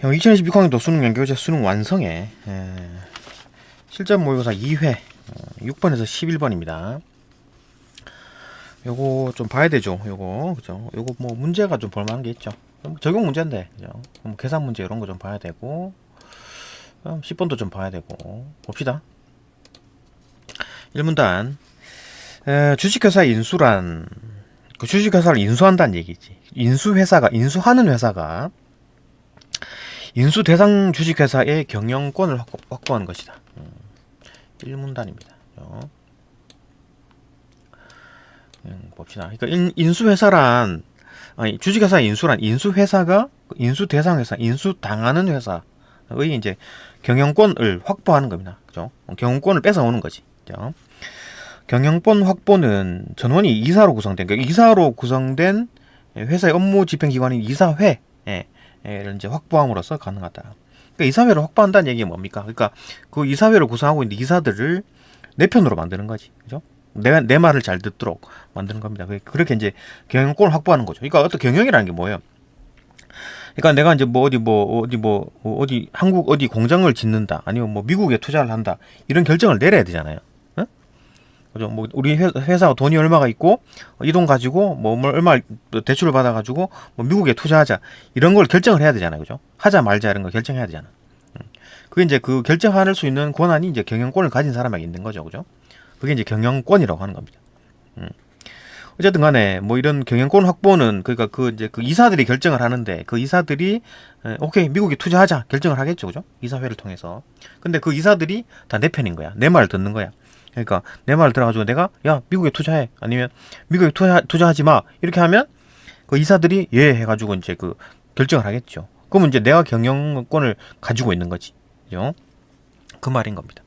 형 2026학년도 수능 연계교재 수능 완성해. 실전 모의고사 2회 6번에서 11번입니다. 요거 좀 봐야 되죠. 요거 그죠? 요거 뭐 문제가 좀 볼만한 게 있죠. 적용 문제인데 그죠? 뭐 계산 문제 이런 거 좀 봐야 되고 10번도 좀 봐야 되고 봅시다. 1문단 주식회사 인수란 그 주식회사를 인수한다는 얘기지. 인수하는 회사가 인수 대상 주식회사의 경영권을 확보하는 것이다. 1문단입니다. 봅시다. 그러니까 인수회사란 주식회사 인수란 인수회사가 인수 대상 회사, 인수 당하는 회사의 이제 경영권을 확보하는 겁니다. 그죠? 경영권을 뺏어오는 거지. 그죠? 경영권 확보는 전원이 이사로 구성된, 그러니까 이사로 구성된 회사의 업무 집행 기관인 이사회를 이제 확보함으로써 가능하다. 그러니까 이사회를 확보한다는 얘기가 뭡니까? 그러니까 그 이사회를 구성하고 있는 이사들을 내 편으로 만드는 거지. 그죠? 내 말을 잘 듣도록 만드는 겁니다. 그렇게 이제 경영권을 확보하는 거죠. 그러니까 어떤 경영이라는 게 뭐예요? 그러니까 내가 이제 어디 한국 어디 공장을 짓는다, 아니면 뭐 미국에 투자를 한다, 이런 결정을 내려야 되잖아요. 응? 그죠? 뭐 우리 회사가 돈이 얼마가 있고 이 돈 가지고 뭐 얼마 대출을 받아가지고 뭐 미국에 투자하자, 이런 걸 결정을 해야 되잖아요. 그죠? 하자 말자 이런 거 결정해야 되잖아. 그게 이제 그 결정할 수 있는 권한이 이제 경영권을 가진 사람에게 있는 거죠. 그죠? 그게 이제 경영권이라고 하는 겁니다. 어쨌든 간에 뭐 이런 경영권 확보는 그러니까 그 이사들이 결정을 하는데, 그 이사들이 오케이 미국에 투자하자 결정을 하겠죠. 그죠? 이사회를 통해서. 근데 그 이사들이 다 내 편인 거야. 내 말을 듣는 거야. 그러니까 내 말을 들어가지고 내가 야 미국에 투자해, 아니면 미국에 투자하지 마, 이렇게 하면 그 이사들이 예 해가지고 이제 그 결정을 하겠죠. 그러면 이제 내가 경영권을 가지고 있는 거지. 그죠? 그 말인 겁니다.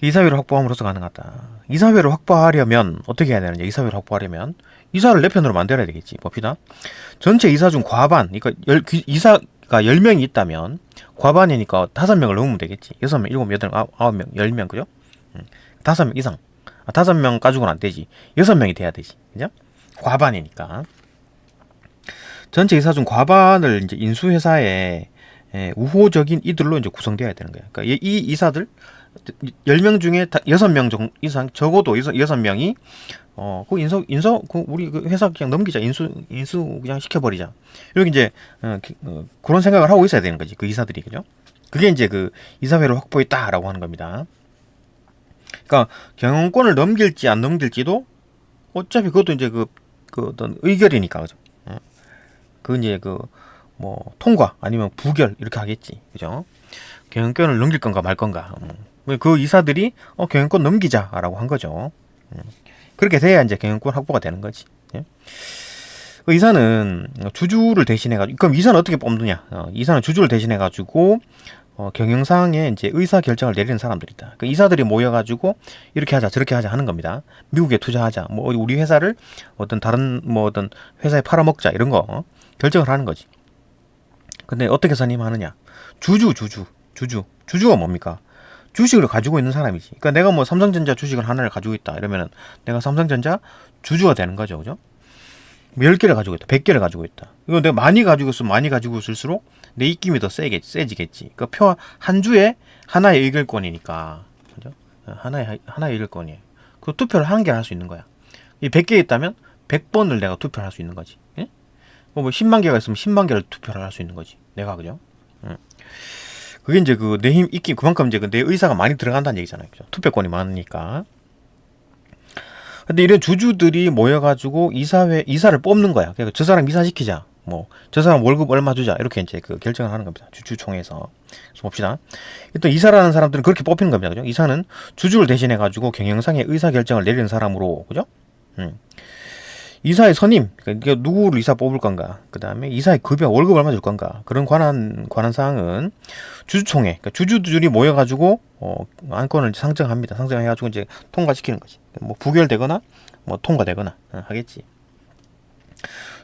이사회를 확보함으로써 가능하다. 이사회를 확보하려면 어떻게 해야 되느냐? 이사회를 확보하려면 이사를 내 편으로 만들어야 되겠지. 봅시다. 전체 이사 중 과반, 그러니까 이사가 10명이 있다면 과반이니까 5명을 넣으면 되겠지. 6명, 7명, 8명, 9명, 10명, 그죠? 5명 이상. 5명 가지고는 안 되지. 6명이 돼야 되지. 그죠? 과반이니까. 전체 이사 중 과반을 이제 인수회사의 우호적인 이들로 이제 구성되어야 되는 거야. 그러니까 이 이사들 10명 중에 6명 이상, 적어도 6명이 우리 그 회사 그냥 넘기자, 인수 그냥 시켜버리자, 이렇게 이제 그런 생각을 하고 있어야 되는 거지, 그 이사들이. 그죠? 그게 이제 그 이사회를 확보했다라고 하는 겁니다. 그러니까 경영권을 넘길지 안 넘길지도 어차피 그것도 이제 그 어떤 의결이니까. 그죠? 그 이제 뭐 통과 아니면 부결 이렇게 하겠지. 그죠? 경영권을 넘길 건가 말 건가. 그 이사들이 경영권 넘기자라고 한 거죠. 그렇게 돼야 이제 경영권 확보가 되는 거지. 그 이사는 주주를 대신해가지고, 그럼 이사는 어떻게 뽑느냐? 이사는 주주를 대신해가지고 경영상에 이제 의사 결정을 내리는 사람들이다. 그 이사들이 모여가지고 이렇게 하자 저렇게 하자 하는 겁니다. 미국에 투자하자, 뭐 우리 회사를 다른 어떤 회사에 팔아먹자, 이런 거 결정을 하는 거지. 근데 어떻게 선임하느냐? 주주가 뭡니까? 주식을 가지고 있는 사람이지. 그러니까 내가 뭐 삼성전자 주식을 하나를 가지고 있다 이러면은 내가 삼성전자 주주가 되는 거죠. 그죠? 10개를 가지고 있다, 100개를 가지고 있다. 이거 내가 많이 가지고 있을수록 내 입김이 더 세지겠지. 그러니까 한 주에 하나의 의결권이니까. 그죠? 하나의 의결권이에요. 그 투표를 한 개 할 수 있는 거야. 이 100개 있다면 100번을 내가 투표를 할 수 있는 거지. 예? 뭐 10만 개가 있으면 10만 개를 투표를 할 수 있는 거지. 내가. 그죠? 그게 이제 내 힘 있기, 그만큼 이제 내 의사가 많이 들어간다는 얘기잖아요. 그죠? 투표권이 많으니까. 근데 이런 주주들이 모여가지고 이사를 뽑는 거야. 그러니까 저 사람 이사시키자, 뭐 저 사람 월급 얼마 주자, 이렇게 이제 결정을 하는 겁니다. 주주총회에서. 그래서 봅시다. 일단 이사라는 사람들은 그렇게 뽑히는 겁니다. 그죠? 이사는 주주를 대신해가지고 경영상의 의사 결정을 내리는 사람으로. 그죠? 이사의 선임, 그러니까 누구를 이사 뽑을 건가, 그 다음에 이사의 급여, 월급 얼마 줄 건가, 그런 관한 사항은 주주총회, 그러니까 주주들이 모여가지고 안건을 상정합니다. 상정해가지고 이제 통과시키는 거지. 뭐 부결되거나 뭐 통과되거나 하겠지.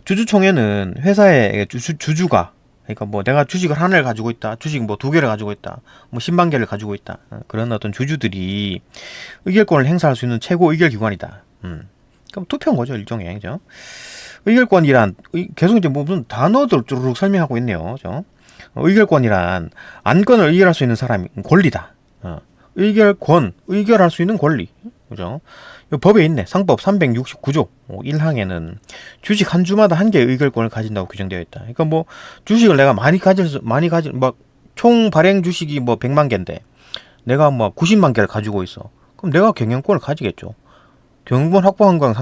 주주총회는 회사의 주주가, 그러니까 뭐 내가 주식을 하나를 가지고 있다, 주식 뭐 2개를 가지고 있다, 뭐 10만 개를 가지고 있다, 그런 어떤 주주들이 의결권을 행사할 수 있는 최고 의결 기관이다. 그럼 투표인 거죠, 일종의. 그죠? 의결권이란 계속 이제 뭐 무슨 단어들 쭈르륵 설명하고 있네요. 그죠? 의결권이란 안건을 의결할 수 있는 사람이 권리다. 의결권, 의결할 수 있는 권리. 그죠? 법에 있네. 상법 369조 1항에는 주식 한 주마다 한 개의 의결권을 가진다고 규정되어 있다. 그러니까 뭐 주식을 내가 많이 가질 막 총 발행 주식이 뭐 100만 개인데 내가 뭐 90만 개를 가지고 있어. 그럼 내가 경영권을 가지겠죠. 경영권 확보한 거랑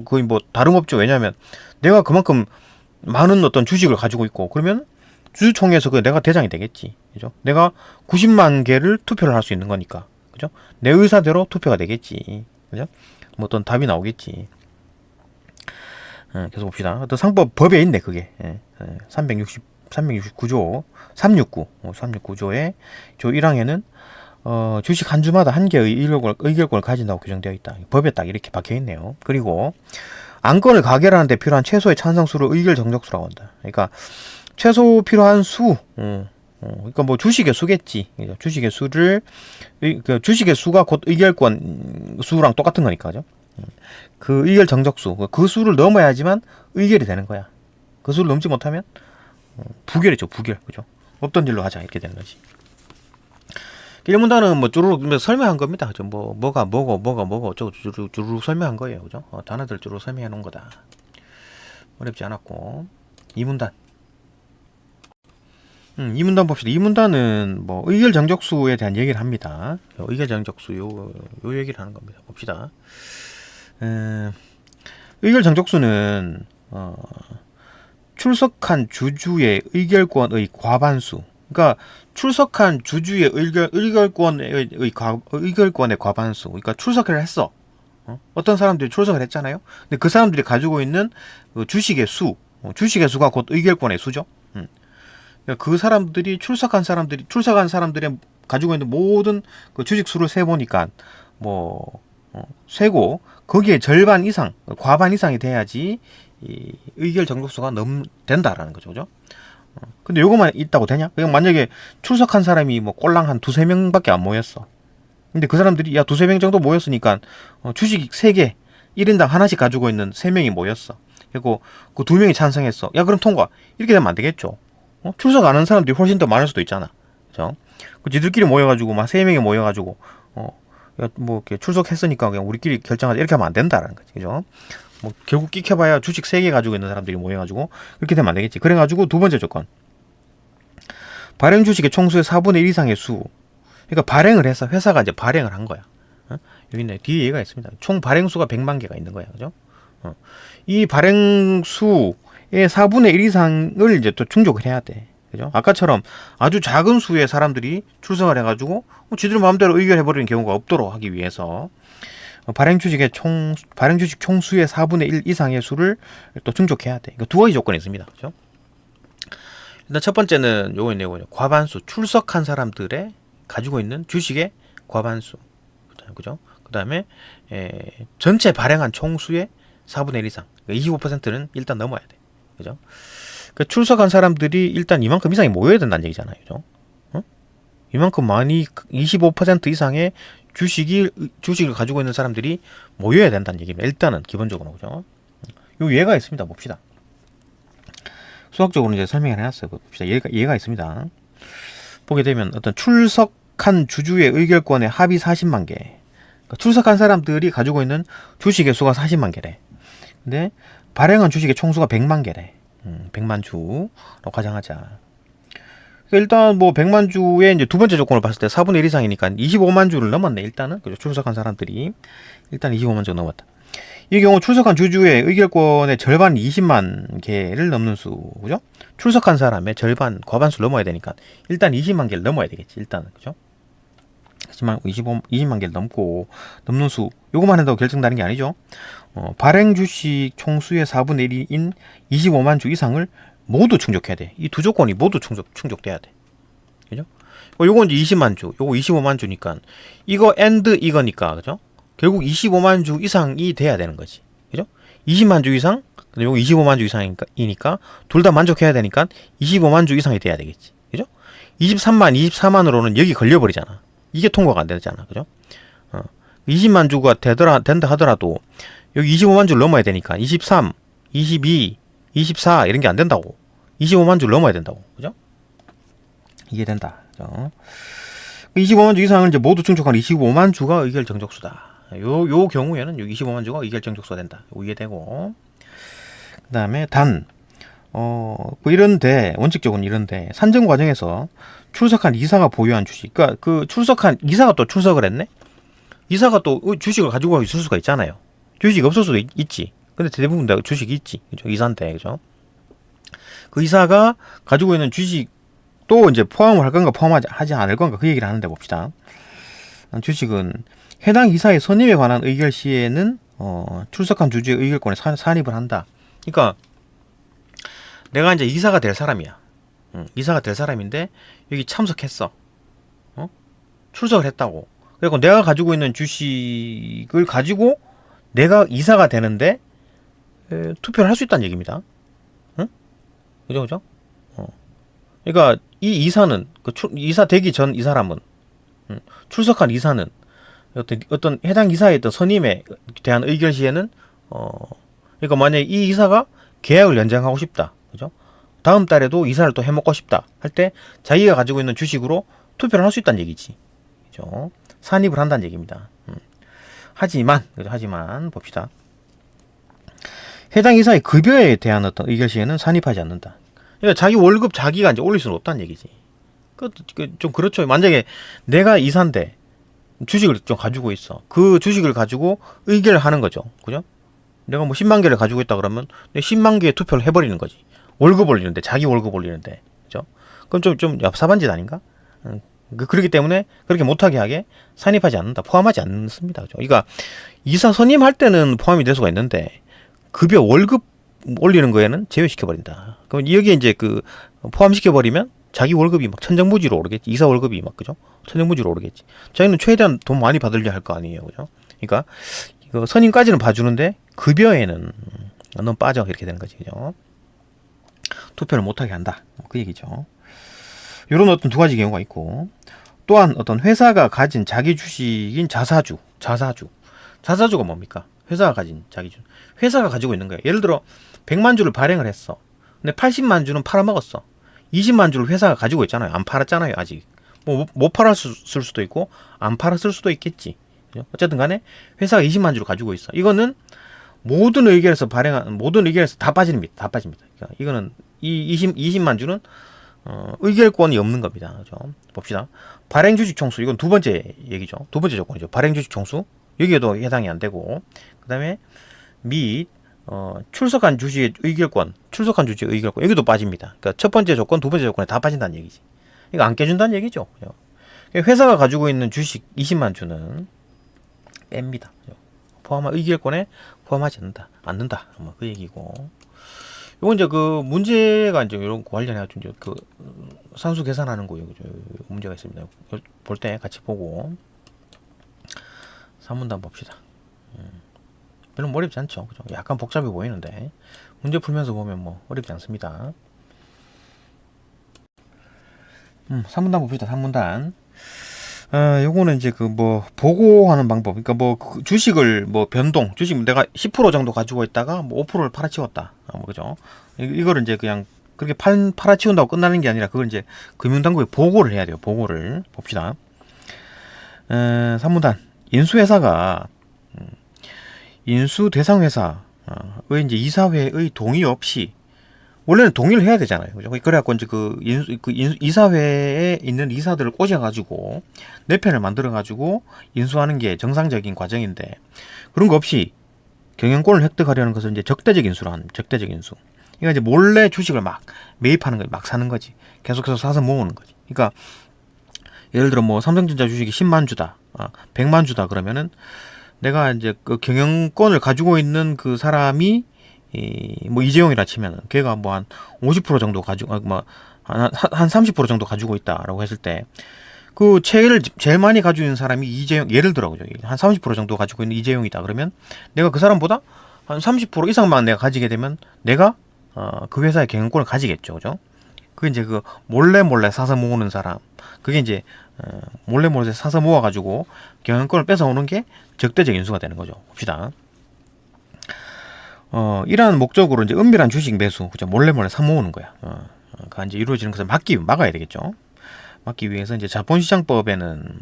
거의 뭐 다름없죠. 왜냐하면 내가 그만큼 많은 어떤 주식을 가지고 있고 그러면 주주총회에서 내가 대장이 되겠지. 그죠? 내가 90만 개를 투표를 할 수 있는 거니까. 그죠? 내 의사대로 투표가 되겠지. 그죠? 뭐 어떤 답이 나오겠지. 계속 봅시다. 어떤 상법 법에 있네, 그게. 369조, 369조의 조 1항에는 주식 한 주마다 한 개의 의결권을 가진다고 규정되어 있다. 법에 딱 이렇게 박혀 있네요. 그리고 안건을 가결하는 데 필요한 최소의 찬성수를 의결 정적수라고 한다. 그러니까 최소 필요한 수, 그러니까 뭐 주식의 수겠지. 주식의 수를 주식의 수가 곧 의결권 수랑 똑같은 거니까, 그죠? 그 의결 정적수, 그 수를 넘어야지만 의결이 되는 거야. 그 수를 넘지 못하면 부결이죠, 부결, 그죠? 없던 일로 하자 이렇게 되는 거지. 1문단은 뭐 주르륵 설명한 겁니다. 그죠? 뭐가 뭐고 어쩌고 주르륵 설명한 거예요, 그죠? 단어들 주르륵 설명해 놓은 거다. 어렵지 않았고. 2문단. 2문단 봅시다. 2문단은 뭐 의결 정적수에 대한 얘기를 합니다. 의결 정적수 요 얘기를 하는 겁니다. 봅시다. 의결 정적수는 출석한 주주의 의결권의 과반수. 그러니까 출석한 주주의 의결권의 과반수. 그러니까 출석을 했어. 어떤 사람들이 출석을 했잖아요. 근데 그 사람들이 가지고 있는 그 주식의 주식의 수가 곧 의결권의 수죠. 그 사람들이 출석한 사람들의 가지고 있는 모든 그 주식 수를 세 보니까 세고 거기에 절반 이상, 과반 이상이 돼야지 이 의결 정적수가 된다라는 거죠, 그죠? 근데 요거만 있다고 되냐? 그냥 만약에 출석한 사람이 뭐 꼴랑 한 두세 명밖에 안 모였어. 근데 그 사람들이 야 두세 명 정도 모였으니까 주식 3개 1인당 하나씩 가지고 있는 3명이 모였어. 그리고 그 2명이 찬성했어. 야 그럼 통과. 이렇게 되면 안 되겠죠. 출석 안 하는 사람들이 훨씬 더 많을 수도 있잖아. 그죠? 그 지들끼리 모여가지고 막 3명이 모여가지고 야, 뭐 이렇게 출석했으니까 그냥 우리끼리 결정하자 이렇게 하면 안 된다라는 거지. 그죠? 뭐 결국 끼켜봐야 주식 3개 가지고 있는 사람들이 모여가지고 그렇게 되면 안 되겠지. 그래가지고 두 번째 조건. 발행 주식의 총수의 4분의 1 이상의 수. 그러니까 발행을 해서 회사가 이제 발행을 한 거야. 여기 있네. 뒤에 얘가 있습니다. 총 발행수가 100만 개가 있는 거야. 그죠? 이 발행수의 4분의 1 이상을 이제 또 충족을 해야 돼. 그죠? 아까처럼 아주 작은 수의 사람들이 출석을 해가지고 지들 마음대로 의결해버리는 경우가 없도록 하기 위해서 발행 주식 총수의 4분의 1 이상의 수를 또 충족해야 돼. 두 가지 조건이 있습니다. 그죠? 일단 첫 번째는 요거 있네요. 과반수, 출석한 사람들의 가지고 있는 주식의 과반수. 그죠? 그 다음에 전체 발행한 총수의 4분의 1 이상. 그러니까 25%는 일단 넘어야 돼. 그죠? 그러니까 출석한 사람들이 일단 이만큼 이상이 모여야 된다는 얘기잖아요. 그죠? 이만큼 많이 25% 이상의 주식을 가지고 있는 사람들이 모여야 된다는 얘기입니다. 일단은 기본적으로. 그죠? 요 예가 있습니다. 봅시다. 수학적으로 이제 설명을 해놨어요. 봅시다. 예가 있습니다. 보게 되면 어떤 출석한 주주의 의결권의 합이 40만 개. 그러니까 출석한 사람들이 가지고 있는 주식의 수가 40만 개래. 근데 발행한 주식의 총수가 100만 개래. 100만 주로 가정하자. 일단 뭐 100만 주의 이제 두 번째 조건을 봤을 때 4분의 1 이상이니까 25만 주를 넘었네. 일단은 그죠? 출석한 사람들이 일단 25만 주 넘었다. 이 경우 출석한 주주의 의결권의 절반 20만 개를 넘는 수, 그죠? 출석한 사람의 절반 과반수를 넘어야 되니까 일단 20만 개를 넘어야 되겠지. 일단은 그죠? 하지만 20만 개를 넘는 수, 요거만 해도 결정나는 게 아니죠. 발행 주식 총수의 4분의 1인 25만 주 이상을 모두 충족해야 돼. 이 두 조건이 모두 충족돼야 돼. 그죠? 요건 이제 20만 주, 요거 25만 주니까 이거 이거니까, 그죠? 결국 25만 주 이상이 돼야 되는 거지. 그죠? 20만 주 이상, 근데 요거 25만 주 이상이니까 둘 다 만족해야 되니까 25만 주 이상이 돼야 되겠지. 그죠? 24만으로는 여기 걸려버리잖아. 이게 통과가 안 되잖아. 그죠? 20만 주가 된다 하더라도 여기 25만 주를 넘어야 되니까 23, 22, 24 이런 게 안 된다고. 25만 주를 넘어야 된다고. 그죠? 이해된다. 그죠? 25만 주 이상을 이제 모두 충족한 25만 주가 의결 정족수다. 요 경우에는 25만 주가 의결 정족수가 된다. 이해되고. 그다음에 뭐 이런데 원칙적으로는 이런데 산정 과정에서 출석한 이사가 보유한 주식. 그러니까 그 출석한 이사가 또 출석을 했네. 이사가 또 주식을 가지고 있을 수가 있잖아요. 주식 없을 수도 있지. 근데 대부분 다 주식이 있지. 그죠? 이사인데. 그죠? 그 이사가 가지고 있는 주식도 이제 포함을 할 건가 포함하지 않을 건가 그 얘기를 하는데 봅시다. 주식은 해당 이사의 선임에 관한 의결 시에는 출석한 주주의 의결권에 산입을 한다. 그러니까 내가 이제 이사가 될 사람이야. 이사가 될 사람인데 여기 참석했어. 출석을 했다고. 그리고 내가 가지고 있는 주식을 가지고 내가 이사가 되는데 투표를 할 수 있다는 얘기입니다. 응? 그죠? 그러니까 이 이사는 이사 되기 전 이 사람은 출석한 이사는 어떤 해당 이사의 어떤 선임에 대한 의결 시에는 그러니까 만약에 이 이사가 계약을 연장하고 싶다. 그죠? 다음 달에도 이사를 또 해먹고 싶다 할 때 자기가 가지고 있는 주식으로 투표를 할 수 있다는 얘기지. 그죠? 산입을 한다는 얘기입니다. 하지만 봅시다. 해당 이사의 급여에 대한 어떤 의결 시에는 산입하지 않는다. 그러니까 자기 월급 자기가 이제 올릴 수는 없다는 얘기지. 좀 그렇죠. 만약에 내가 이사인데 주식을 좀 가지고 있어. 그 주식을 가지고 의결을 하는 거죠. 그죠? 내가 뭐 10만 개를 가지고 있다 그러면 내 10만 개의 투표를 해버리는 거지. 월급 올리는데, 자기 월급 올리는데. 그죠? 그럼 좀 얍삽한 짓 아닌가? 그렇기 때문에 그렇게 못하게 하게 산입하지 않는다. 포함하지 않습니다. 그죠? 그러니까 이사 선임할 때는 포함이 될 수가 있는데 급여 월급 올리는 거에는 제외시켜버린다. 그럼 여기에 이제 포함시켜버리면 자기 월급이 막 천정부지로 오르겠지. 이사 월급이 막, 그죠? 천정부지로 오르겠지. 자기는 최대한 돈 많이 받으려 할 거 아니에요. 그죠? 그러니까 이거 선임까지는 봐주는데 급여에는 너무 빠져. 이렇게 되는 거지. 그죠? 투표를 못하게 한다. 그 얘기죠. 이런 어떤 두 가지 경우가 있고, 또한 어떤 회사가 가진 자기 주식인 자사주가 뭡니까? 회사가 가진 자기 주식. 회사가 가지고 있는 거예요. 예를 들어 100만 주를 발행을 했어. 근데 80만 주는 팔아먹었어. 20만 주를 회사가 가지고 있잖아요. 안 팔았잖아요. 아직. 못 팔았을 수도 있고 안 팔았을 수도 있겠지. 어쨌든 간에 회사가 20만 주를 가지고 있어. 이거는 모든 의결에서 다 빠집니다. 다 빠집니다. 그러니까 이거는 이 20만 주는 의결권이 없는 겁니다. 그죠? 봅시다. 발행 주식 총수, 이건 두 번째 얘기죠. 두 번째 조건이죠. 발행 주식 총수. 여기에도 해당이 안 되고, 그 다음에 출석한 주식의 의결권, 여기도 빠집니다. 그러니까 첫 번째 조건, 두 번째 조건에 다 빠진다는 얘기지. 이거 안 깨준다는 얘기죠. 그죠? 회사가 가지고 있는 주식 20만 주는 뺍니다. 그죠? 의결권에 포함하지 않는다. 그 얘기고. 요건 이제 문제가 이제 이런 거 관련해가지고 이제 산수 계산하는 거예요. 그죠? 문제가 있습니다. 볼 때 같이 보고. 산문단 봅시다. 별로 어렵지 않죠. 그죠? 약간 복잡해 보이는데 문제 풀면서 보면 뭐 어렵지 않습니다. 산문단 봅시다. 산문단. 요거는 이제 보고하는 방법. 그러니까 주식을 주식 내가 10% 정도 가지고 있다가 5%를 팔아치웠다. 그죠? 이거를 이제 그냥 그렇게 팔아치운다고 끝나는 게 아니라 그걸 이제 금융당국에 보고를 해야 돼요. 보고를 봅시다. 산문단. 인수회사가 인수 대상 회사의 이제 이사회의 동의 없이, 원래는 동의를 해야 되잖아요. 그죠? 그래갖고 이제 이사회에 있는 이사들을 꼬셔가지고 내 편을 만들어가지고 인수하는 게 정상적인 과정인데, 그런 거 없이 경영권을 획득하려는 것을 이제 적대적 인수. 그러니까 이제 몰래 주식을 막 매입하는 거지, 막 사는 거지. 계속해서 사서 모으는 거지. 그러니까 예를 들어 삼성전자 주식이 10만 주다, 100만 주다 그러면은 내가 이제 경영권을 가지고 있는 그 사람이 이재용이라 치면은 걔가 한 50% 정도 가지고 한 30% 정도 가지고 있다라고 했을 때, 그 제일 많이 가지고 있는 사람이 이재용, 예를 들어 그죠? 한 30% 정도 가지고 있는 이재용이다 그러면 내가 그 사람보다 한 30% 이상만 내가 가지게 되면 내가 그 회사의 경영권을 가지겠죠. 그죠? 그게 이제 몰래 사서 모으는 사람. 그게 이제 몰래 사서 모아가지고 경영권을 뺏어오는 게 적대적 인수가 되는 거죠. 봅시다. 이러한 목적으로 이제 은밀한 주식 매수, 그죠? 몰래 사 모으는 거야. 그 이제 이루어지는 것을 막아야 되겠죠. 막기 위해서 이제 자본시장법에는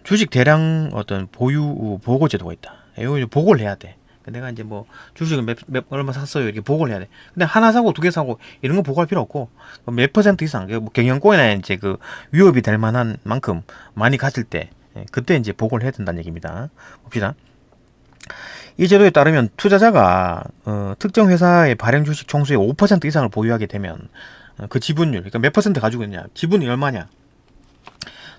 주식 대량 어떤 보유 보고 제도가 있다. 이거 보고를 해야 돼. 내가 이제 뭐 주식을 얼마 샀어요 이렇게 보고를 해야 돼. 근데 하나 사고 두 개 사고 이런 거 보고할 필요 없고 몇 퍼센트 이상 뭐 경영권에 이제 그 위협이 될 만한 만큼 많이 가질 때 그때 이제 보고를 해야 된다는 얘기입니다. 봅시다. 이 제도에 따르면 투자자가 특정 회사의 발행 주식 총수의 5% 이상을 보유하게 되면 그 지분율, 그러니까 몇 퍼센트 가지고 있느냐, 지분이 얼마냐,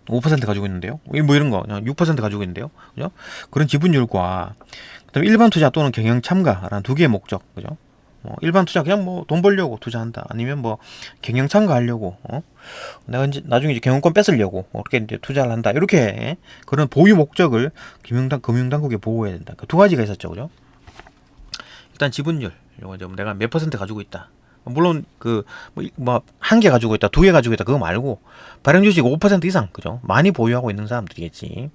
5% 가지고 있는데요. 뭐 이런 거, 6% 가지고 있는데요. 그죠? 그런 지분율과, 그다음에 일반 투자 또는 경영 참가라는 두 개의 목적, 그죠? 일반 투자 그냥 뭐 돈 벌려고 투자한다. 아니면 뭐 경영 참가하려고, 내가 이제 나중에 이제 경영권 뺏으려고 그렇게 이제 투자를 한다. 이렇게 그런 보유 목적을 금융당국에 보고해야 된다. 그 두 가지가 있었죠, 그죠? 일단 지분율, 이거 좀 내가 몇 퍼센트 가지고 있다. 물론 한 개 가지고 있다, 두 개 가지고 있다 그거 말고 발행 주식 5% 이상, 그죠? 많이 보유하고 있는 사람들이겠지.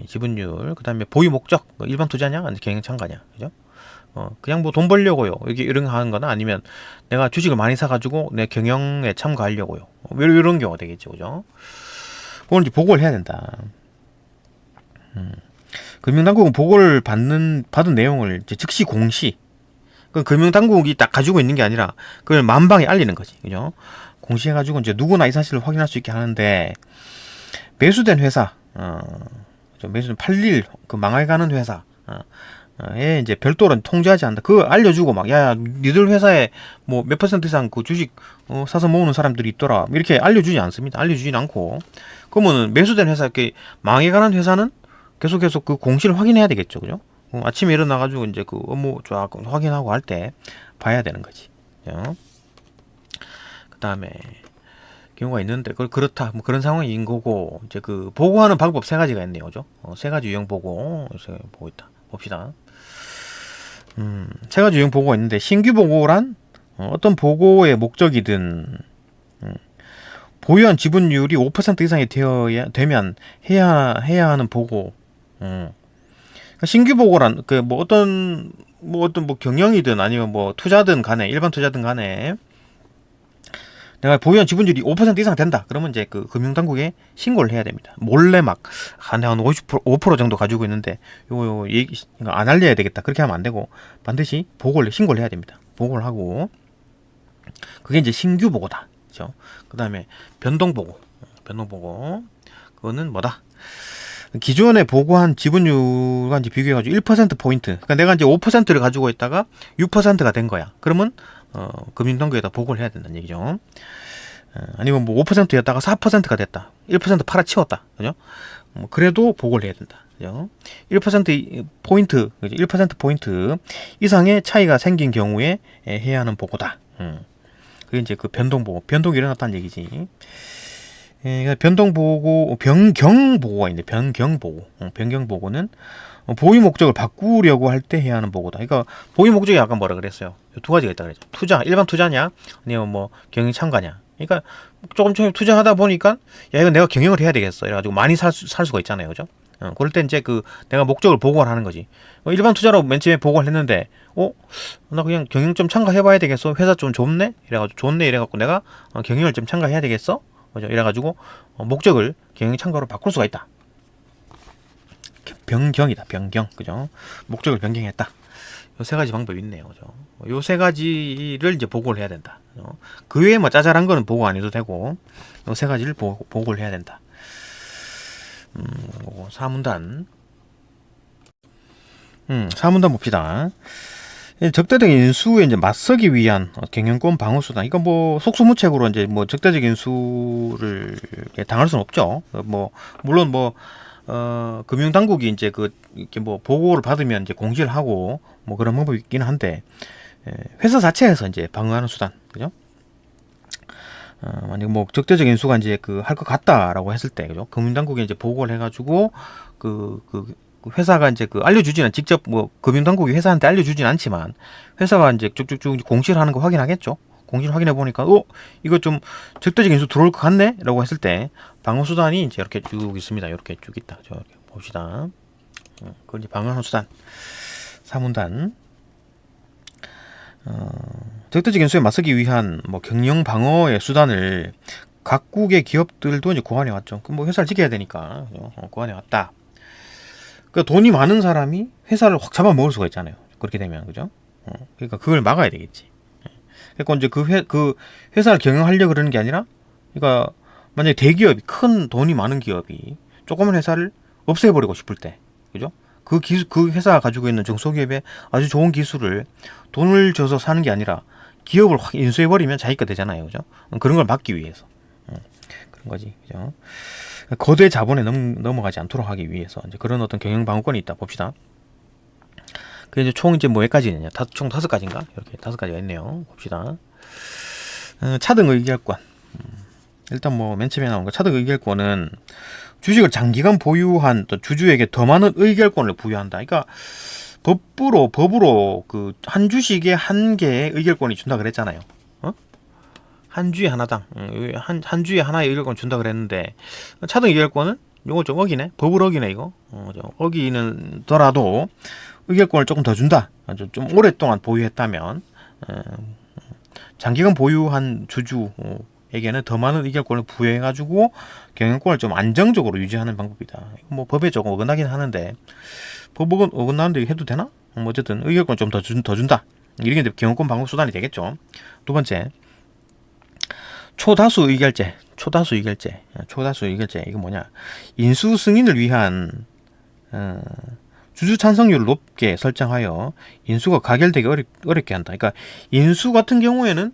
지분율, 그다음에 보유 목적, 일반 투자냐, 아니면 경영 참가냐, 그죠? 그냥 뭐 돈 벌려고요. 이게 이런 거 하는 거나 아니면 내가 주식을 많이 사가지고 내 경영에 참가하려고요. 이런 경우가 되겠죠, 그죠? 그걸 이제 보고를 해야 된다. 금융당국은 보고를 받은 내용을 이제 즉시 공시. 그 금융당국이 딱 가지고 있는 게 아니라 그걸 만방에 알리는 거지, 그죠? 공시해가지고 이제 누구나 이 사실을 확인할 수 있게 하는데 매수된 회사, 팔릴 그 망해가는 회사. 예, 이제 별도로 통제하지 않는다. 그거 알려주고 야, 니들 회사에 뭐 몇 퍼센트 이상 그 주식 사서 모으는 사람들이 있더라. 이렇게 알려주지 않습니다. 알려주진 않고. 그러면은 매수된 회사, 이렇게 망해가는 회사는 계속 그 공시를 확인해야 되겠죠, 그죠? 아침에 일어나가지고 이제 그 업무 쫙 확인하고 할 때 봐야 되는 거지. 그 다음에 경우가 있는데 그렇다. 뭐 그런 상황인 거고 이제 그 보고하는 방법 세 가지가 있네요, 그죠? 세 가지 유형 보고 보고 있다. 봅시다. 세 가지 유형 보고가 있는데 신규 보고란 어떤 보고의 목적이든 보유한 지분율이 5% 이상이 되면 해야 하는 보고. 신규 보고란 그 뭐 어떤 경영이든 아니면 뭐 투자든 간에 일반 투자든 간에 내가 보유한 지분율이 5% 이상 된다. 그러면 이제 그 금융당국에 신고를 해야 됩니다. 몰래 막 한 50%, 5% 정도 가지고 있는데 이거 안 알려야 되겠다. 그렇게 하면 안 되고 반드시 신고를 해야 됩니다. 보고를 하고 그게 이제 신규 보고다. 그렇죠? 그다음에 변동 보고. 그거는 뭐다? 기존에 보고한 지분율과 이제 비교해가지고 1%포인트. 그러니까 내가 이제 5%를 가지고 있다가 6%가 된 거야. 그러면, 금융당국에다 보고를 해야 된다는 얘기죠. 아니면 뭐 5%였다가 4%가 됐다. 1% 팔아치웠다. 그죠? 그래도 보고를 해야 된다. 그죠? 1%포인트, 1%포인트 이상의 차이가 생긴 경우에 해야 하는 보고다. 그게 이제 그 변동보고. 변동이 일어났다는 얘기지. 변동보고, 변경보고가 있는데, 변경보고. 변경보고는 보유 목적을 바꾸려고 할 때 해야 하는 보고다. 그러니까, 보유 목적이 아까 뭐라 그랬어요? 두 가지가 있다 그랬죠. 투자, 일반 투자냐? 아니면 뭐, 경영 참가냐? 그러니까, 조금 투자하다 보니까, 야, 이거 내가 경영을 해야 되겠어. 이래가지고 많이 살 수가 있잖아요. 그죠? 그럴 때 이제 내가 목적을 보고를 하는 거지. 일반 투자로 맨 처음에 보고를 했는데, 나 그냥 경영 좀 참가해봐야 되겠어? 회사 좀 좋네? 이래갖고 내가 경영을 좀 참가해야 되겠어? 그죠? 이래가지고 목적을 경영 참가로 바꿀 수가 있다. 변경이다. 변경. 그죠? 목적을 변경했다. 요 세 가지 방법이 있네요. 그죠? 요 세 가지를 이제 보고를 해야 된다. 그 외에 뭐 짜잘한 거는 보고 안 해도 되고 요 세 가지를 보고를 해야 된다. 사문단. 사문단 봅시다. 적대적인 인수에 이제 맞서기 위한 경영권 방어 수단. 이거 뭐 속수무책으로 이제 뭐 적대적인 인수를 당할 수는 없죠. 물론 금융당국이 이제 이렇게 뭐 보고를 받으면 이제 공지를 하고 뭐 그런 방법이 있긴 한데 회사 자체에서 이제 방어하는 수단, 그죠? 만약 뭐 적대적인 인수가 이제 할 것 같다라고 했을 때, 그죠? 금융당국이 이제 보고를 해가지고 회사가 이제 알려주지는 직접 뭐 금융당국이 회사한테 알려주진 않지만 회사가 이제 쭉쭉쭉 공시를 하는 거 확인하겠죠. 공시를 확인해 보니까 이거 좀 적대적인 인수 들어올 것 같네 라고 했을 때 방어 수단이 이제 이렇게 쭉 있습니다. 이렇게 쭉 있다. 이렇게 봅시다. 그걸 이제 방어하는 수단. 사문단. 적대적 인수에 맞서기 위한 뭐 경영 방어의 수단을 각국의 기업들도 이제 고안해 왔죠. 그 뭐 회사를 지켜야 되니까 고안해 왔다. 그 돈이 많은 사람이 회사를 확 잡아먹을 수가 있잖아요. 그렇게 되면 그죠? 그러니까 그걸 막아야 되겠지. 그러니까 이제 그 회사를 경영하려고 그러는 게 아니라, 그러니까 만약에 대기업이, 큰 돈이 많은 기업이 조그만 회사를 없애버리고 싶을 때, 그죠? 그 회사가 가지고 있는 중소기업의 아주 좋은 기술을 돈을 줘서 사는 게 아니라 기업을 확 인수해버리면 자기가 되잖아요, 그죠? 그런 걸 막기 위해서. 그런 거지, 그죠? 거대 자본에 넘어가지 않도록 하기 위해서 이제 그런 어떤 경영 방어권이 있다 봅시다. 그 이제 총 이제 뭐까지 있느냐? 총 5가지인가? 이렇게 5가지가 있네요. 봅시다. 차등 의결권. 일단 뭐 맨 처음에 나온 거, 차등 의결권은 주식을 장기간 보유한 또 주주에게 더 많은 의결권을 부여한다. 그러니까 법으로 그 한 주식에 한 개의 의결권이 준다 그랬잖아요. 한 주에 하나당, 한 주에 하나의 의결권 준다 그랬는데, 차등 의결권은 요거 좀 어기네. 법을 어기네 이거. 좀 어기는 더라도 의결권을 조금 더 준다. 좀 오랫동안 보유했다면, 장기간 보유한 주주에게는 더 많은 의결권을 부여해가지고 경영권을 좀 안정적으로 유지하는 방법이다. 뭐 법에 조금 어긋나긴 하는데, 법은 어긋나는데 해도 되나? 뭐 어쨌든 의결권 좀 더 준다. 이게 이제 경영권 방법 수단이 되겠죠. 두 번째, 초다수 의결제. 이거 뭐냐? 인수 승인을 위한 주주 찬성률을 높게 설정하여 인수가 가결되기 어렵게 한다. 그러니까 인수 같은 경우에는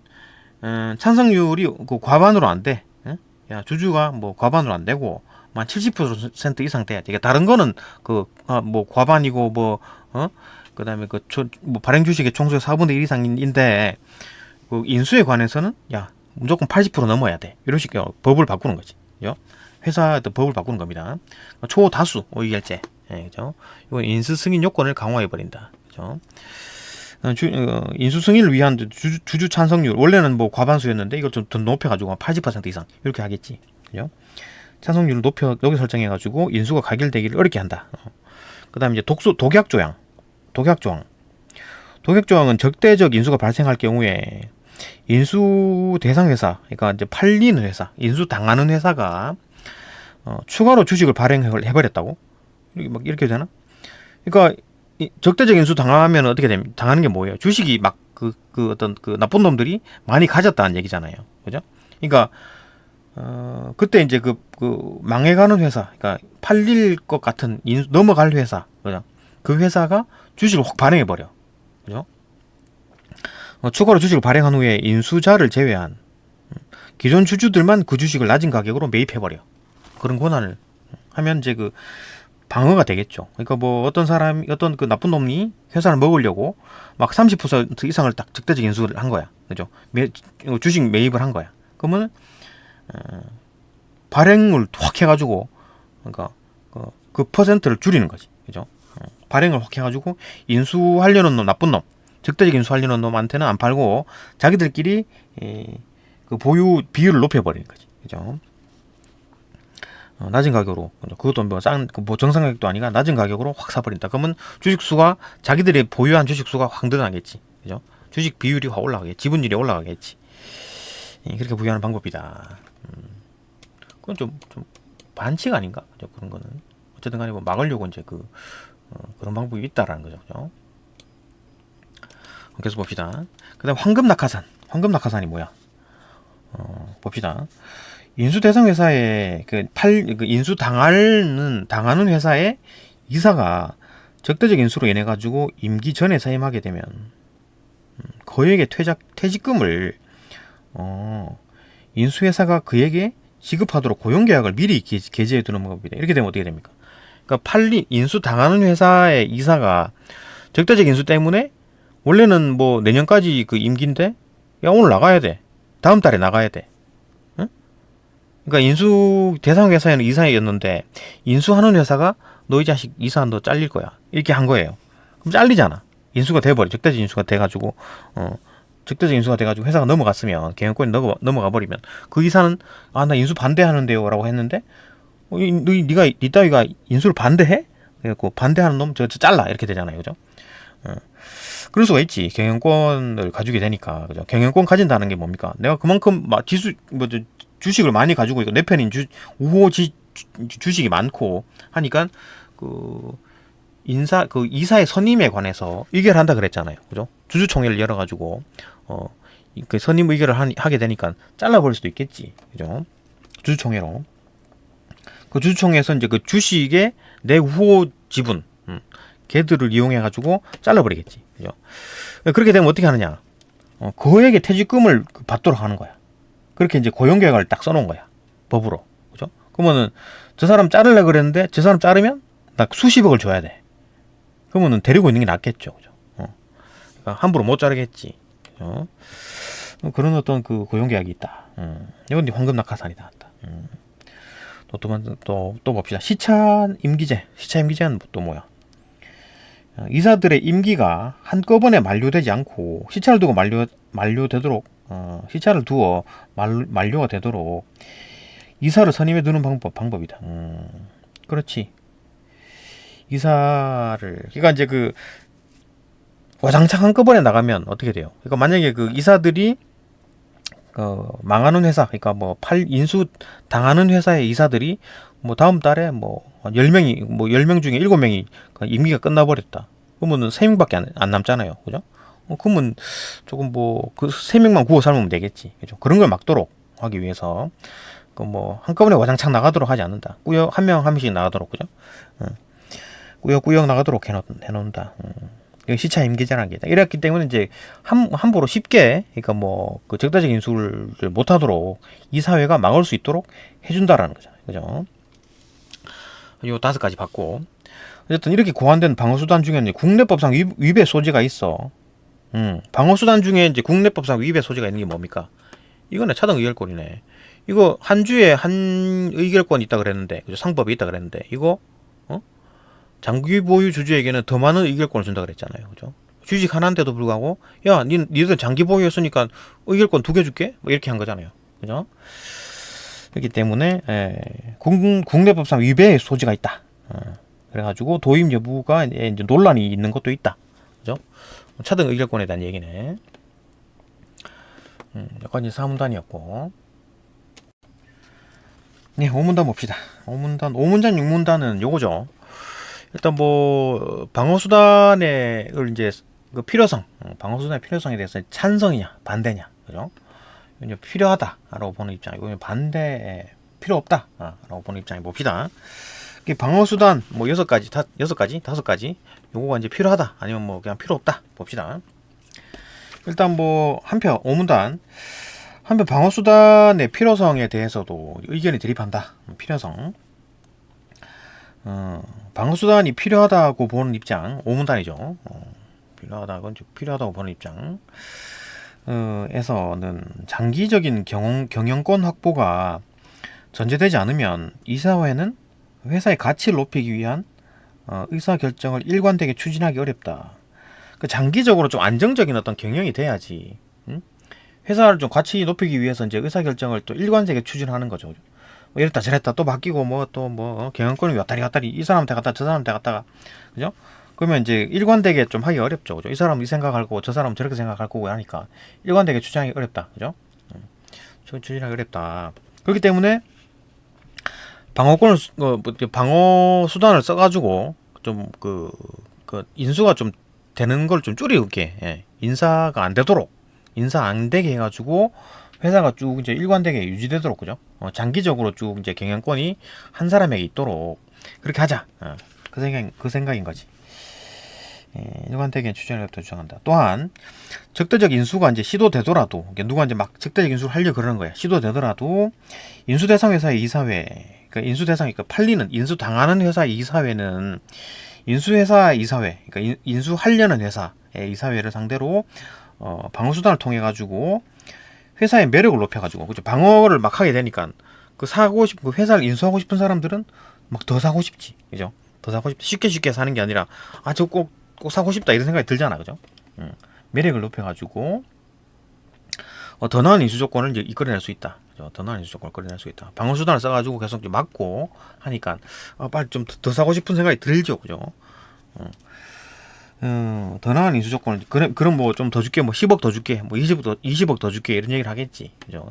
찬성률이 그 과반으로 안 돼. 야, 주주가 뭐 과반으로 안 되고 만 70% 이상 돼야 돼. 그러니까 다른 거는 뭐 과반이고 그다음에 뭐 발행 주식의 총수의 4분의 1 이상인데, 그 인수에 관해서는 야, 무조건 80% 넘어야 돼. 이런 식의 법을 바꾸는 거지. 그죠? 회사도 법을 바꾸는 겁니다. 초다수 의결제. 그죠? 이건 인수 승인 요건을 강화해 버린다. 그죠? 인수 승인을 위한 주주 찬성률, 원래는 뭐 과반수였는데 이걸 좀 더 높여가지고 80% 이상 이렇게 하겠지. 그죠? 찬성률을 높여 설정해가지고 인수가 가결되기를 어렵게 한다. 그다음에 이제 독약조항은 적대적 인수가 발생할 경우에 인수 대상 회사, 그러니까 이제 팔리는 회사, 인수 당하는 회사가 추가로 주식을 발행해 버렸다고? 이렇게 되나? 그러니까 적대적 인수 당하면 어떻게 됩니까? 당하는 게 뭐예요? 주식이 막 어떤 나쁜 놈들이 많이 가졌다는 얘기잖아요. 그죠? 그러니까 그때 이제 그 망해가는 회사, 그러니까 팔릴 것 같은 넘어갈 회사, 그죠? 그 회사가 주식을 확 발행해 버려. 그죠? 추가로 주식을 발행한 후에 인수자를 제외한 기존 주주들만 그 주식을 낮은 가격으로 매입해 버려. 그런 권한을 하면 이제 그 방어가 되겠죠. 그러니까 뭐 어떤 그 나쁜 놈이 회사를 먹으려고 막 30% 이상을 딱 적대적 인수를 한 거야. 그죠? 주식 매입을 한 거야. 그러면 발행을 확 해가지고, 그러니까 그 퍼센트를 줄이는 거지. 그죠? 발행을 확 해가지고 인수하려는 놈, 나쁜 놈, 적대적 인수하려는 놈한테는 안 팔고 자기들끼리 그 보유 비율을 높여버리는 거지. 그죠? 낮은 가격으로, 그것도 뭐 정상 가격도 아니라 낮은 가격으로 확 사버린다. 그러면 주식수가, 자기들이 보유한 주식수가 확 늘어나겠지. 그죠? 주식 비율이 확 올라가겠지. 지분율이 올라가겠지. 그렇게 부여하는 방법이다. 그건 좀 반칙 아닌가? 그죠? 그런 거는. 어쨌든 간에 뭐 막으려고 이제 그런 방법이 있다라는 거죠. 그죠? 계속 봅시다. 그 다음 황금 낙하산이 뭐야? 봅시다. 인수 대상 회사에 인수 당하는 회사의 이사가 적대적 인수로 인해 가지고 임기 전에 사임하게 되면 그에게 퇴직금을 인수 회사가 그에게 지급하도록 고용계약을 미리 게재해 두는 겁니다. 이렇게 되면 어떻게 됩니까? 그러니까 인수 당하는 회사의 이사가 적대적 인수 때문에 원래는 뭐 내년까지 그 임기인데, 야, 오늘 나가야 돼. 다음 달에 나가야 돼. 그러니까 인수 대상 회사에는 이사였는데 인수하는 회사가 너 이 자식 이사 너 잘릴 거야. 이렇게 한 거예요. 그럼 잘리잖아. 인수가 돼버려. 적대적 인수가 돼가지고 회사가 넘어갔으면, 경영권이 넘어가 버리면 그 이사는 나 인수 반대하는데요라고 했는데 네 따위가 인수를 반대해? 그래갖고 반대하는 놈 저 잘라 이렇게 되잖아요. 그죠? 그럴 수가 있지. 경영권을 가지게 되니까. 그죠? 경영권 가진다는 게 뭡니까? 내가 그만큼 막 주식을 많이 가지고 있고 내 편인 주식이 많고 하니까 이사의 선임에 관해서 의결을 한다 그랬잖아요. 그죠? 주주총회를 열어가지고 그 선임 의결을 하게 되니까 잘라버릴 수도 있겠지. 그죠? 주주총회로. 그 주주총회에서 이제 그 주식의 내 후보 지분, 걔들을 이용해가지고 잘라버리겠지. 그죠? 그렇게 되면 어떻게 하느냐? 그에게 퇴직금을 받도록 하는 거야. 그렇게 이제 고용계약을 딱 써놓은 거야. 법으로. 그죠? 그러면은 저 사람 자르려고 그랬는데 저 사람 자르면 나 수십억을 줘야 돼. 그러면은 데리고 있는 게 낫겠죠. 그죠? 그러니까 함부로 못 자르겠지. 그죠? 그런 어떤 그 고용계약이 있다. 이건 이제 황금 낙하산이다. 또 봅시다. 시차 임기제는 또 뭐야? 이사들의 임기가 한꺼번에 만료되지 않고 시차를 두고 만료되도록 시차를 두어 만료가 되도록 이사를 선임해 두는 방법이다. 그렇지. 이사를 그러니까 이제 그 와장창 한꺼번에 나가면 어떻게 돼요? 그러니까 만약에 그 이사들이 망하는 회사, 그러니까 뭐 인수 당하는 회사의 이사들이 뭐 다음 달에 뭐 10명 중에 7명이 임기가 끝나버렸다. 그러면은 3명밖에 안 남잖아요. 그죠? 그러면 조금 그 3명만 구워 삶으면 되겠지. 그죠? 그런 걸 막도록 하기 위해서 뭐 한꺼번에 와장창 나가도록 하지 않는다. 꾸역 한 명씩 나가도록. 그죠? 꾸역꾸역 나가도록 해놓는다. 시차 임기제라는 게 있다. 이랬기 때문에 이제 함부로 쉽게 그러니까 뭐 그 적대적 인수를 못하도록 이 사회가 막을 수 있도록 해준다라는 거잖아요. 그죠? 요 5가지 받고 어쨌든 이렇게 고안된 방어수단 중에는 국내법상 위배 소지가 있어. 방어수단 중에 이제 국내법상 위배 소지가 있는 게 뭡니까? 이거네 차등 의결권이네. 이거 한 주에 한 의결권이 있다 그랬는데, 그죠? 상법이 있다 그랬는데 이거 장기 보유 주주에게는 더 많은 의결권을 준다 그랬잖아요. 그죠? 주식 하나인데도 불구하고 야, 니들 장기 보유했으니까 의결권 2개 줄게. 뭐 이렇게 한 거잖아요. 그죠? 그렇기 때문에 국내법상 위배의 소지가 있다. 그래가지고 도입 여부가 이제 논란이 있는 것도 있다. 그죠? 차등 의결권에 대한 얘기네. 여기까지 4문단이었고. 네, 5문단 봅시다. 5문단, 5문단, 6문단은 요거죠. 일단 뭐 방어수단의 이제 그 필요성, 방어수단의 필요성에 대해서 찬성이냐 반대냐, 그죠? 이제 필요하다라고 보는 입장이고 반대 필요 없다라고 보는 입장이 봅시다. 방어수단 뭐 5가지 요거가 이제 필요하다 아니면 뭐 그냥 필요 없다 봅시다. 일단 뭐 한편 5문단 한편 방어수단의 필요성에 대해서도 의견이 대립한다. 필요성. 방어수단이 필요하다고 보는 입장 5문단이죠. 필요하다고 보는 입장 에서는 장기적인 경영권 확보가 전제되지 않으면 이사회는 회사의 가치를 높이기 위한 의사결정을 일관되게 추진하기 어렵다. 그 장기적으로 좀 안정적인 어떤 경영이 돼야지. 회사를 좀 가치 높이기 위해서 이제 의사결정을 또 일관되게 추진하는 거죠. 뭐 이랬다 저랬다 또 바뀌고 경영권이 왔다리 이 사람한테 갔다 저 사람한테 갔다가 그죠? 그러면 이제 일관되게 좀 하기 어렵죠. 그죠? 이 사람은 이 생각할 거고 저 사람은 저렇게 생각할 거고 하니까 일관되게 추진하기 어렵다. 그죠? 추진하기 어렵다. 그렇기 때문에 방어 수단을 써가지고 좀 인수가 좀 되는 걸 좀 줄이게 인사가 안 되도록 인사 안 되게 해가지고 회사가 쭉 이제 일관되게 유지되도록 그죠? 장기적으로 쭉 이제 경영권이 한 사람에게 있도록 그렇게 하자. 그 생각인 거지. 일관되게 추진하겠다 주장한다. 또한 적대적 인수가 이제 시도되더라도 누가 이제 막 적대적 인수를 하려고 그러는 거야. 시도되더라도 인수 대상 회사의 이사회, 그러니까 인수 대상이 팔리는 인수 당하는 회사의 이사회는 인수회사 이사회, 그러니까 인수하려는 회사의 이사회를 상대로 방어수단을 통해 가지고 회사의 매력을 높여 가지고 그죠? 방어를 막 하게 되니까 그 회사를 인수하고 싶은 사람들은 막 더 사고 싶지, 그죠? 더 사고 싶 쉽게 사는 게 아니라 저 꼭 사고 싶다 이런 생각이 들잖아, 그죠? 매력을 높여가지고 더 나은 인수 조건을 이제 이끌어낼 수 있다. 그죠? 더 나은 인수 조건을 이끌어낼 수 있다. 방어 수단을 써가지고 계속 막고 하니까 빨리 좀 더 사고 싶은 생각이 들죠, 그죠? 더 나은 인수 조건을 그럼 뭐 좀 더 줄게, 뭐 10억 더 줄게, 뭐 20억 더 줄게 이런 얘기를 하겠지, 그죠?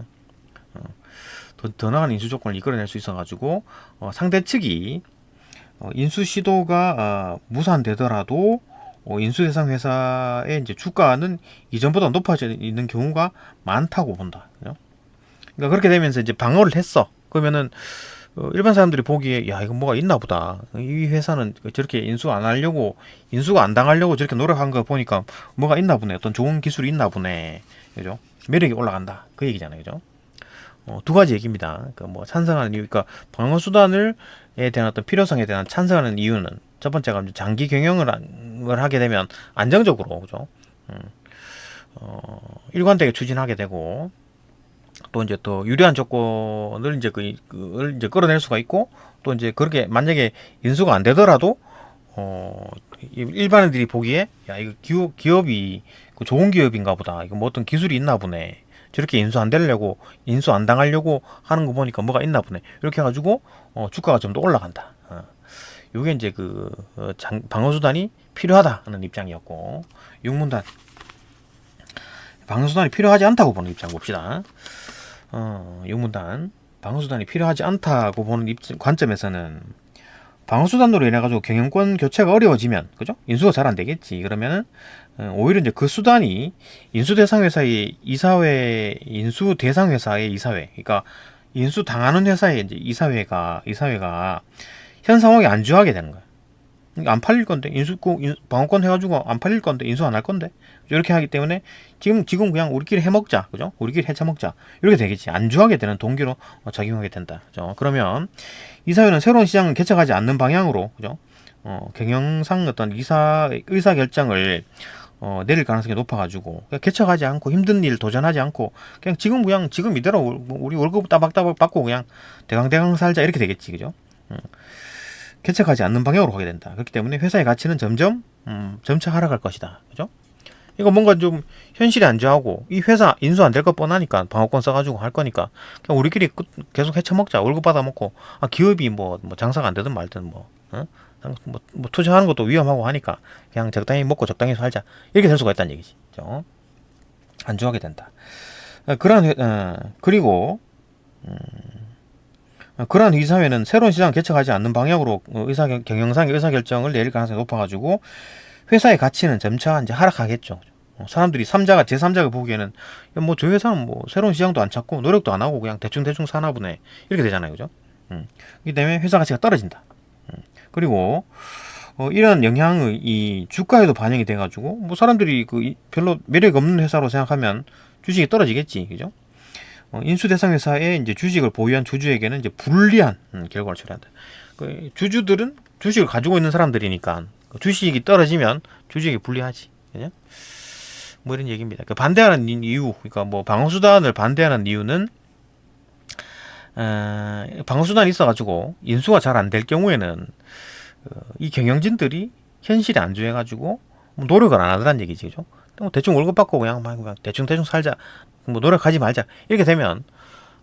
더 나은 인수 조건을 이끌어낼 수 있어가지고 상대 측이 인수 시도가 무산되더라도 인수 대상 회사의 이제 주가는 이전보다 높아져 있는 경우가 많다고 본다. 그죠? 그러니까 그렇게 되면서 이제 방어를 했어. 그러면은 일반 사람들이 보기에 야 이거 뭐가 있나 보다. 이 회사는 저렇게 인수가 안 당하려고 저렇게 노력한 거 보니까 뭐가 있나 보네. 어떤 좋은 기술이 있나 보네. 그죠? 매력이 올라간다. 그 얘기잖아요. 그죠? 두 가지 얘기입니다. 그러니까 뭐 찬성하는 이유, 그러니까 방어 수단에 대한 어떤 필요성에 대한 찬성하는 이유는 첫 번째가 장기 경영을 하게 되면 안정적으로, 그죠? 일관되게 추진하게 되고, 또 이제 더 유리한 조건을 이제 그걸 이제 끌어낼 수가 있고, 또 이제 그렇게 만약에 인수가 안 되더라도 일반인들이 보기에 야 이거 기업이 좋은 기업인가 보다. 이거 뭐 어떤 기술이 있나 보네. 저렇게 인수 안 당하려고 하는 거 보니까 뭐가 있나 보네. 이렇게 해가지고 주가가 좀 더 올라간다. 요게 이제 방어 수단이 필요하다는 입장이었고, 6문단 방어 수단이 필요하지 않다고 보는 입장 봅시다. 6문단 방어 수단이 필요하지 않다고 보는 관점에서는 방어 수단으로 인해 가지고 경영권 교체가 어려워지면, 그죠? 인수가 잘 안 되겠지. 그러면은 오히려 이제 그 수단이 인수 대상 회사의 이사회, 인수 대상 회사의 이사회, 그러니까 인수 당하는 회사의 이제 이사회가 현 상황에 안주하게 되는 거야. 그러니까 안 팔릴 건데 방어권 해가지고 안 팔릴 건데 인수 안 할 건데 이렇게 하기 때문에 지금 그냥 우리끼리 해먹자, 그죠? 우리끼리 해쳐먹자 이렇게 되겠지. 안주하게 되는 동기로 작용하게 된다, 그죠? 그러면 이사회는 새로운 시장을 개척하지 않는 방향으로, 그죠? 경영상 어떤 의사 결정을 내릴 가능성이 높아가지고 개척하지 않고 힘든 일 도전하지 않고 그냥 지금 이대로 우리 월급 따박따박 받고 그냥 대강대강 살자 이렇게 되겠지, 그죠? 개척하지 않는 방향으로 가게 된다. 그렇기 때문에 회사의 가치는 점차 하락할 것이다, 그죠? 이거 뭔가 좀 현실에 안주하고 이 회사 인수 안 될 거 뻔하니까 방어권 써가지고 할 거니까 그냥 우리끼리 계속 해쳐먹자, 월급 받아먹고 기업이 뭐 장사가 안 되든 말든 뭐 투자하는 것도 위험하고 하니까 그냥 적당히 먹고 적당히 살자 이렇게 될 수가 있다는 얘기지. 그죠? 안주하게 된다. 그리고 그러한 이사회는 새로운 시장을 개척하지 않는 방향으로 경영상의 의사결정을 내릴 가능성이 높아가지고 회사의 가치는 점차 이제 하락하겠죠. 사람들이 제3자가 보기에는 뭐 저 회사는 뭐 새로운 시장도 안 찾고 노력도 안 하고 그냥 대충 사나 보네 이렇게 되잖아요, 그죠? 그렇기 때문에 회사 가치가 떨어진다. 그리고 이런 영향의 이 주가에도 반영이 돼가지고 뭐 사람들이 별로 매력이 없는 회사로 생각하면 주식이 떨어지겠지, 그죠? 인수 대상 회사의 이제 주식을 보유한 주주에게는 이제 불리한 결과를 초래한다. 주주들은 주식을 가지고 있는 사람들이니까 주식이 떨어지면 주주에게 불리하지, 그죠? 뭐 이런 얘기입니다. 반대하는 이유, 그러니까 뭐 방어수단을 반대하는 이유는 방어수단이 있어가지고 인수가 잘 안 될 경우에는 이 경영진들이 현실에 안주해가지고 뭐 노력을 안 하더란 얘기지, 그죠? 뭐 대충 월급 받고 그냥 대충 살자, 뭐 노력하지 말자 이렇게 되면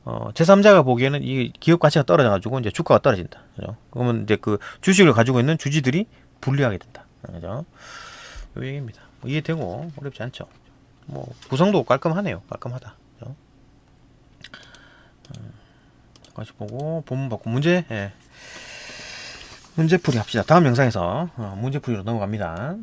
제3자가 보기에는 이 기업 가치가 떨어져가지고 이제 주가가 떨어진다, 그죠? 그러면 이제 그 주식을 가지고 있는 주주들이 불리하게 된다, 그죠? 이 얘기입니다. 뭐 이해되고 어렵지 않죠? 뭐 구성도 깔끔하네요. 깔끔하다, 그죠? 같이 보고 본문 받고 문제, 문제풀이 합시다. 다음 영상에서 문제풀이로 넘어갑니다.